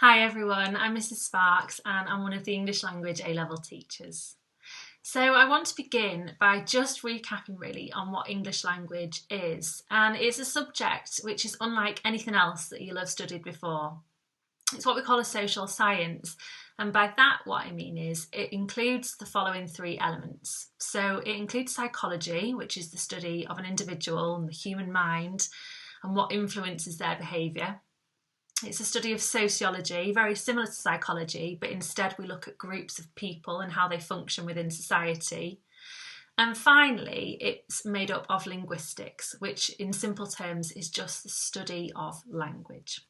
Hi everyone, I'm Mrs. Sparks and I'm one of the English Language A-level teachers. So I want to begin by just recapping really on what English language is, and it's a subject which is unlike anything else that you'll have studied before. It's what we call a social science, and by that what I mean is it includes the following three elements. So it includes psychology, which is the study of an individual and the human mind and what influences their behaviour. It's a study of sociology, very similar to psychology, but instead we look at groups of people and how they function within society. And finally, it's made up of linguistics, which in simple terms is just the study of language.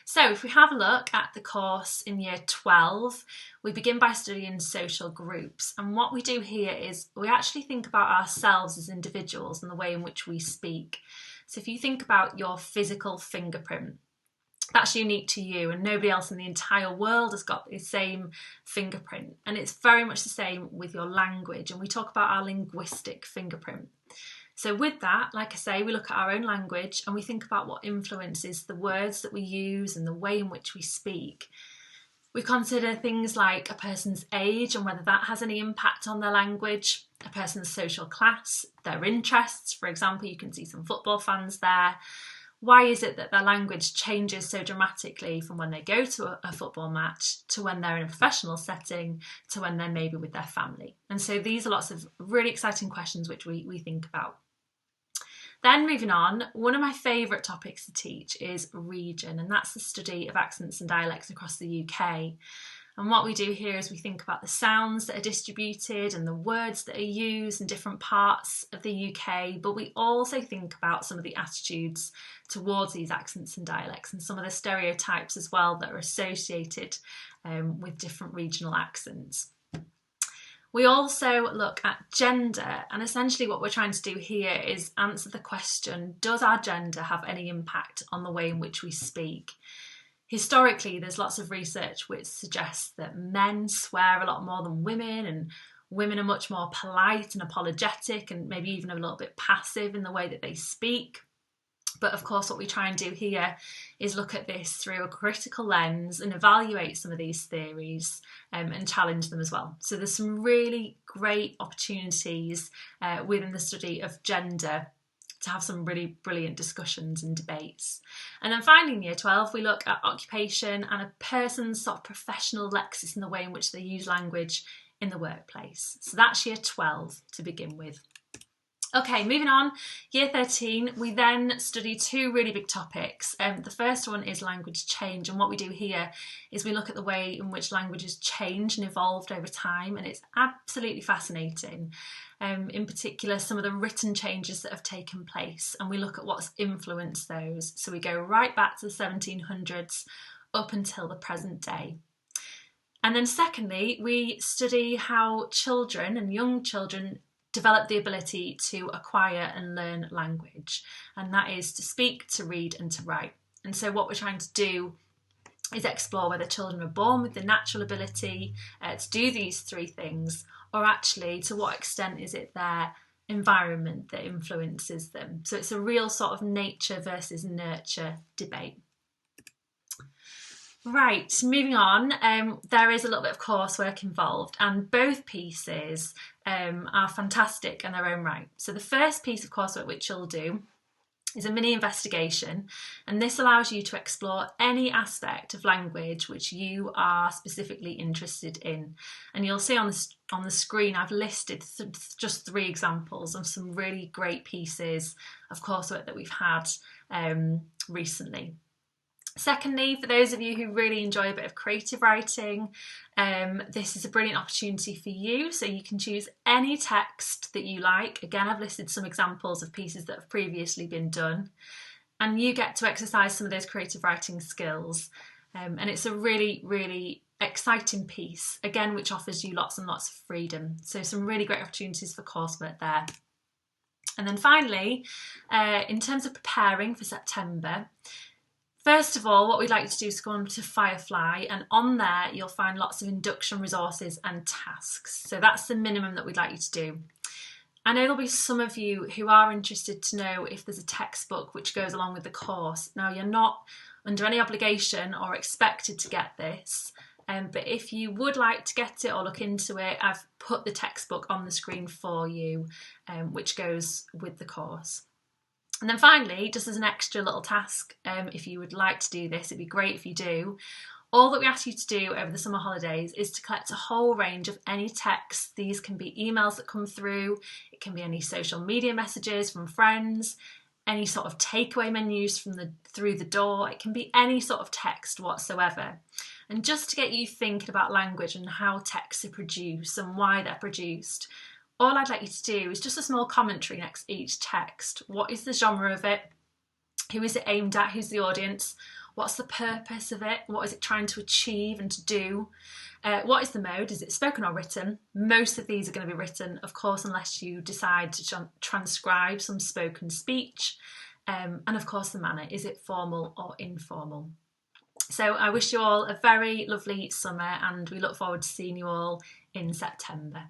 So if we have a look at the course in year 12, we begin by studying social groups. And what we do here is we actually think about ourselves as individuals and the way in which we speak. So if you think about your physical fingerprint, that's unique to you and nobody else in the entire world has got the same fingerprint. And it's very much the same with your language, and we talk about our linguistic fingerprint. So with that, like I say, we look at our own language and we think about what influences the words that we use and the way in which we speak. We consider things like a person's age and whether that has any impact on their language, a person's social class, their interests. For example, you can see some football fans there. Why is it that their language changes so dramatically from when they go to a football match to when they're in a professional setting to when they're maybe with their family? And so these are lots of really exciting questions which we think about. Then moving on, one of my favourite topics to teach is region, and that's the study of accents and dialects across the UK. And what we do here is we think about the sounds that are distributed and the words that are used in different parts of the UK, but we also think about some of the attitudes towards these accents and dialects and some of the stereotypes as well that are associated with different regional accents. We also look at gender, and essentially what we're trying to do here is answer the question, does our gender have any impact on the way in which we speak? Historically, there's lots of research which suggests that men swear a lot more than women, and women are much more polite and apologetic and maybe even a little bit passive in the way that they speak. But of course, what we try and do here is look at this through a critical lens and evaluate some of these theories and challenge them as well. So there's some really great opportunities within the study of gender to have some really brilliant discussions and debates. And then finally in year 12, we look at occupation and a person's sort of professional lexis and the way in which they use language in the workplace. So that's year 12 to begin with. Okay, moving on, year 13, we then study two really big topics. The first one is language change, and what we do here is we look at the way in which language has changed and evolved over time, and it's absolutely fascinating. In particular, some of the written changes that have taken place, and we look at what's influenced those. So we go right back to the 1700s up until the present day. And then secondly, we study how children and young children develop the ability to acquire and learn language, and that is to speak, to read and to write. And so what we're trying to do is explore whether children are born with the natural ability to do these three things, or actually to what extent is it their environment that influences them. So it's a real sort of nature versus nurture debate. Right, moving on, there is a little bit of coursework involved, and both pieces are fantastic in their own right. So the first piece of coursework which you'll do is a mini investigation, and this allows you to explore any aspect of language which you are specifically interested in. And you'll see on the screen I've listed just three examples of some really great pieces of coursework that we've had recently. Secondly, for those of you who really enjoy a bit of creative writing, this is a brilliant opportunity for you. So you can choose any text that you like. Again, I've listed some examples of pieces that have previously been done, and you get to exercise some of those creative writing skills. And it's a really, really exciting piece, again, which offers you lots and lots of freedom. So some really great opportunities for coursework there. And then finally, in terms of preparing for September, first of all, what we'd like you to do is go on to Firefly, and on there you'll find lots of induction resources and tasks. So that's the minimum that we'd like you to do. I know there'll be some of you who are interested to know if there's a textbook which goes along with the course. Now, you're not under any obligation or expected to get this, but if you would like to get it or look into it, I've put the textbook on the screen for you, which goes with the course. And then finally, just as an extra little task, if you would like to do this, it'd be great if you do. All that we ask you to do over the summer holidays is to collect a whole range of any texts. These can be emails that come through, it can be any social media messages from friends, any sort of takeaway menus from through the door. It can be any sort of text whatsoever. And just to get you thinking about language and how texts are produced and why they're produced, all I'd like you to do is just a small commentary next to each text. What is the genre of it? Who is it aimed at? Who's the audience? What's the purpose of it? What is it trying to achieve and to do? What is the mode? Is it spoken or written? Most of these are going to be written, of course, unless you decide to transcribe some spoken speech. And of course, the manner. Is it formal or informal? So I wish you all a very lovely summer, and we look forward to seeing you all in September.